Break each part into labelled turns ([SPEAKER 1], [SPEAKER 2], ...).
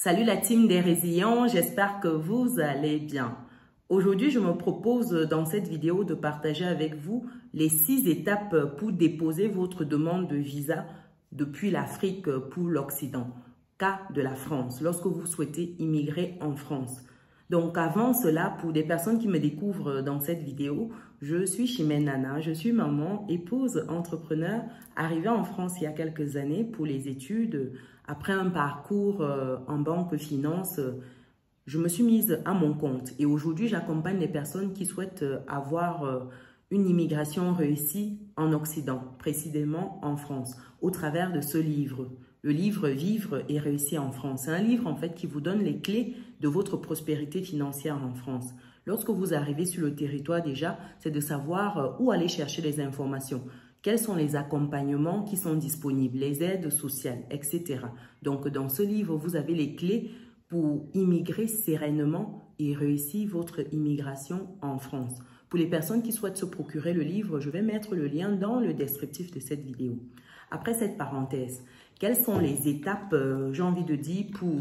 [SPEAKER 1] Salut la team des résilients, j'espère que vous allez bien. Aujourd'hui, je me propose dans cette vidéo de partager avec vous les 6 étapes pour déposer votre demande de visa depuis l'Afrique pour l'Occident, cas de la France, lorsque vous souhaitez immigrer en France. Donc avant cela, pour des personnes qui me découvrent dans cette vidéo, je suis Chimène Nana, je suis maman, épouse, entrepreneur, arrivée en France il y a quelques années pour les études. Après un parcours en banque finance, je me suis mise à mon compte et aujourd'hui j'accompagne les personnes qui souhaitent avoir une immigration réussie en Occident, précisément en France, au travers de ce livre. Le livre « Vivre et réussir en France ». C'est un livre en fait qui vous donne les clés de votre prospérité financière en France. Lorsque vous arrivez sur le territoire déjà, c'est de savoir où aller chercher les informations. Quels sont les accompagnements qui sont disponibles, les aides sociales, etc. Donc dans ce livre, vous avez les clés pour immigrer sereinement et réussir votre immigration en France. Pour les personnes qui souhaitent se procurer le livre, je vais mettre le lien dans le descriptif de cette vidéo. Après cette parenthèse, quelles sont les étapes, j'ai envie de dire, pour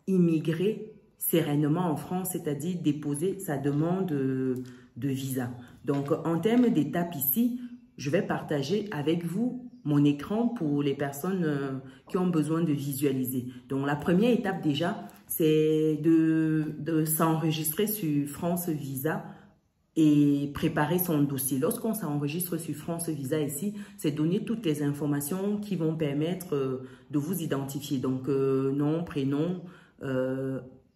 [SPEAKER 1] immigrer sereinement en France, c'est-à-dire déposer sa demande de visa? Donc, en termes d'étapes ici, je vais partager avec vous mon écran pour les personnes qui ont besoin de visualiser. Donc, la première étape déjà, c'est de s'enregistrer sur France Visa et préparer son dossier. Lorsqu'on s'enregistre sur France Visa ici, c'est donner toutes les informations qui vont permettre de vous identifier. Donc, nom, prénom,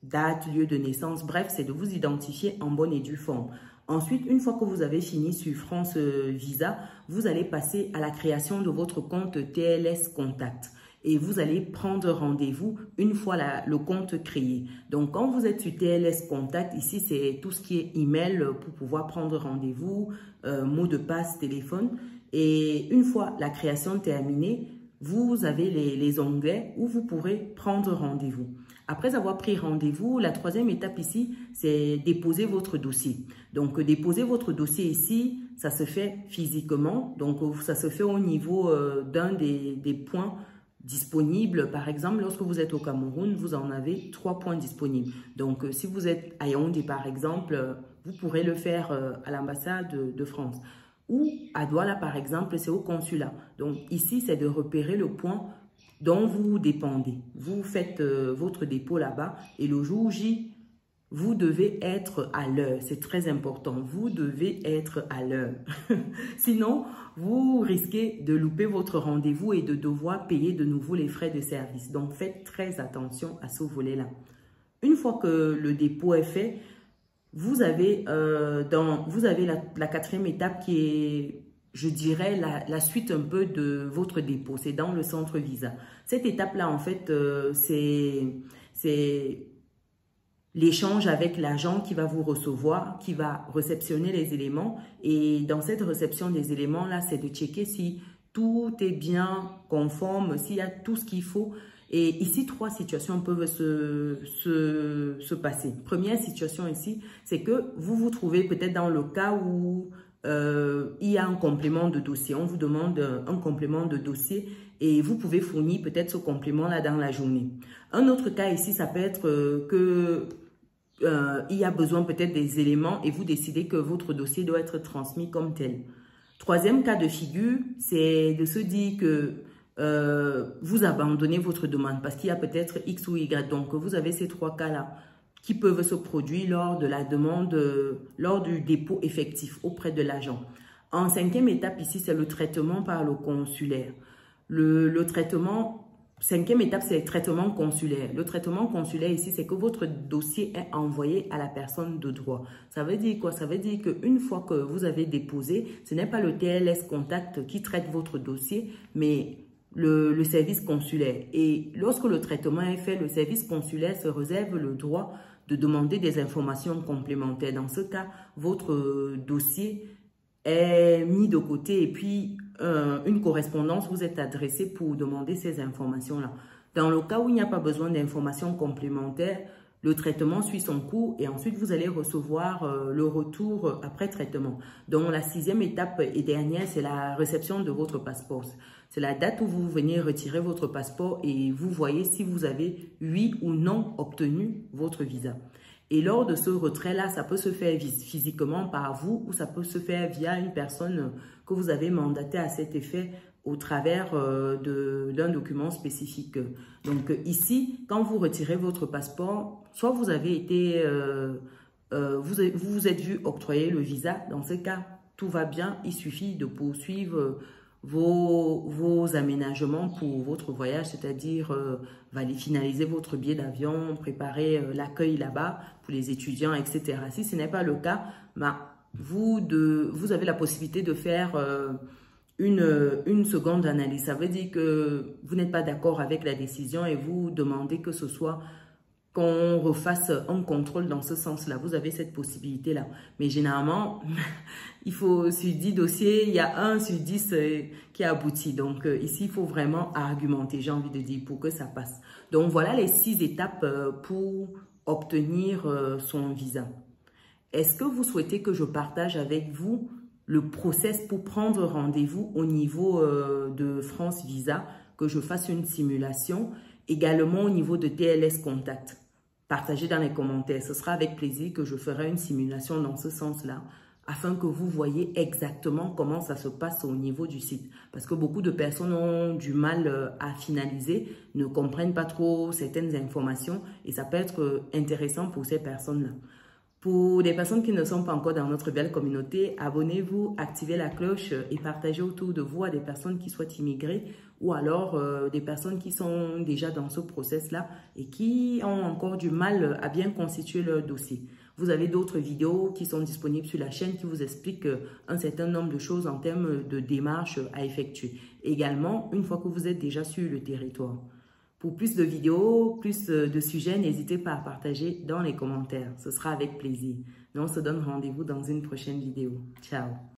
[SPEAKER 1] date, lieu de naissance, bref, c'est de vous identifier en bonne et due forme. Ensuite, une fois que vous avez fini sur France Visa, vous allez passer à la création de votre compte TLS Contact. Et vous allez prendre rendez-vous une fois le compte créé. Donc, quand vous êtes sur TLS Contact, ici, c'est tout ce qui est email pour pouvoir prendre rendez-vous, mot de passe, téléphone. Et une fois la création terminée, vous avez les onglets où vous pourrez prendre rendez-vous. Après avoir pris rendez-vous, la troisième étape ici, c'est déposer votre dossier. Donc, déposer votre dossier ici, ça se fait physiquement. Donc, ça se fait au niveau d'un des points disponibles. Par exemple, lorsque vous êtes au Cameroun, vous en avez 3 points disponibles. Donc, si vous êtes à Yaoundé, par exemple, vous pourrez le faire à l'ambassade de France. Ou à Douala, par exemple, c'est au consulat. Donc, ici, c'est de repérer le point dont vous dépendez. Vous faites votre dépôt là-bas et le jour J, vous devez être à l'heure. C'est très important. Vous devez être à l'heure. Sinon, vous risquez de louper votre rendez-vous et de devoir payer de nouveau les frais de service. Donc, faites très attention à ce volet-là. Une fois que le dépôt est fait, vous avez la quatrième étape qui est, je dirais, la suite un peu de votre dépôt. C'est dans le centre Visa. Cette étape-là, en fait, c'est l'échange avec l'agent qui va vous recevoir, qui va réceptionner les éléments. Et dans cette réception des éléments-là, c'est de checker si tout est bien conforme, s'il y a tout ce qu'il faut. Et ici, 3 situations peuvent se passer. Première situation ici, c'est que vous vous trouvez peut-être dans le cas où il y a un complément de dossier. On vous demande un complément de dossier et vous pouvez fournir peut-être ce complément-là dans la journée. Un autre cas ici, ça peut être que il y a besoin peut-être des éléments et vous décidez que votre dossier doit être transmis comme tel. Troisième cas de figure, c'est de se dire que vous abandonnez votre demande parce qu'il y a peut-être X ou Y. Donc, vous avez ces 3 cas-là qui peuvent se produire lors de la demande, lors du dépôt effectif auprès de l'agent. En 5e étape, ici, c'est le traitement par le consulaire. Cinquième étape, c'est le traitement consulaire. Le traitement consulaire ici, c'est que votre dossier est envoyé à la personne de droit. Ça veut dire quoi? Ça veut dire qu'une fois que vous avez déposé, ce n'est pas le TLS Contact qui traite votre dossier, mais le service consulaire. Et lorsque le traitement est fait, le service consulaire se réserve le droit de demander des informations complémentaires. Dans ce cas, votre dossier est mis de côté et puis une correspondance vous est adressée pour demander ces informations-là. Dans le cas où il n'y a pas besoin d'informations complémentaires, Le traitement suit son cours et ensuite vous allez recevoir le retour après traitement. Donc la 6e étape et dernière, c'est la réception de votre passeport. C'est la date où vous venez retirer votre passeport et vous voyez si vous avez oui ou non obtenu votre visa. Et lors de ce retrait-là, ça peut se faire physiquement par vous ou ça peut se faire via une personne que vous avez mandatée à cet effet au travers d'un document spécifique. Donc ici, quand vous retirez votre passeport, soit vous avez été, vous vous êtes vu octroyer le visa. Dans ce cas, tout va bien. Il suffit de poursuivre vos aménagements pour votre voyage, c'est-à-dire finaliser votre billet d'avion, préparer l'accueil là-bas pour les étudiants, etc. Si ce n'est pas le cas, vous avez la possibilité de faire une seconde analyse. Ça veut dire que vous n'êtes pas d'accord avec la décision et vous demandez que ce soit qu'on refasse un contrôle dans ce sens-là. Vous avez cette possibilité-là. Mais généralement, il faut, sur 10 dossiers, il y a 1 sur 10 qui aboutit. Donc ici, il faut vraiment argumenter, j'ai envie de dire, pour que ça passe. Donc voilà les 6 étapes pour obtenir son visa. Est-ce que vous souhaitez que je partage avec vous le process pour prendre rendez-vous au niveau de France Visa, que je fasse une simulation, également au niveau de TLS Contact? Partagez dans les commentaires, ce sera avec plaisir que je ferai une simulation dans ce sens-là, afin que vous voyez exactement comment ça se passe au niveau du site. Parce que beaucoup de personnes ont du mal à finaliser, ne comprennent pas trop certaines informations et ça peut être intéressant pour ces personnes-là. Pour des personnes qui ne sont pas encore dans notre belle communauté, abonnez-vous, activez la cloche et partagez autour de vous à des personnes qui souhaitent immigrer ou alors des personnes qui sont déjà dans ce process-là et qui ont encore du mal à bien constituer leur dossier. Vous avez d'autres vidéos qui sont disponibles sur la chaîne qui vous expliquent un certain nombre de choses en termes de démarches à effectuer. Également, une fois que vous êtes déjà sur le territoire. Pour plus de vidéos, plus de sujets, n'hésitez pas à partager dans les commentaires. Ce sera avec plaisir. Mais on se donne rendez-vous dans une prochaine vidéo. Ciao!